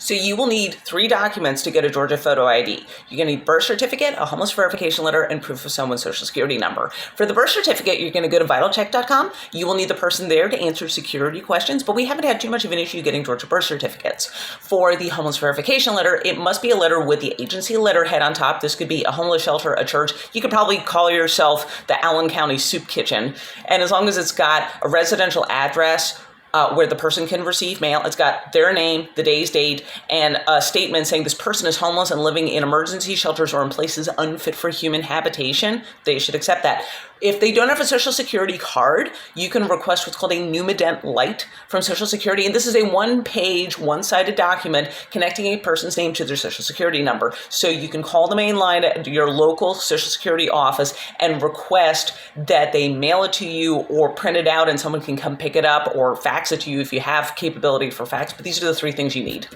So you will need 3 documents to get a Georgia photo ID. You're going to need birth certificate, a homeless verification letter, and proof of someone's social security number. For the birth certificate, you're going to go to vitalcheck.com. You will need the person there to answer security questions, but we haven't had too much of an issue getting Georgia birth certificates. For the homeless verification letter, it must be a letter with the agency letterhead on top. This could be a homeless shelter, a church. You could probably call yourself the Allen County Soup Kitchen. And as long as it's got a residential address where the person can receive mail. It's got their name, the day's date, and a statement saying this person is homeless and living in emergency shelters or in places unfit for human habitation. They should accept that. If they don't have a Social Security card, you can request what's called a Numident Lite from Social Security. And this is a one-page, one-sided document connecting a person's name to their Social Security number. So you can call the main line at your local Social Security office and request that they mail it to you or print it out and someone can come pick it up or fax it to you if you have capability for fax. But these are the 3 things you need.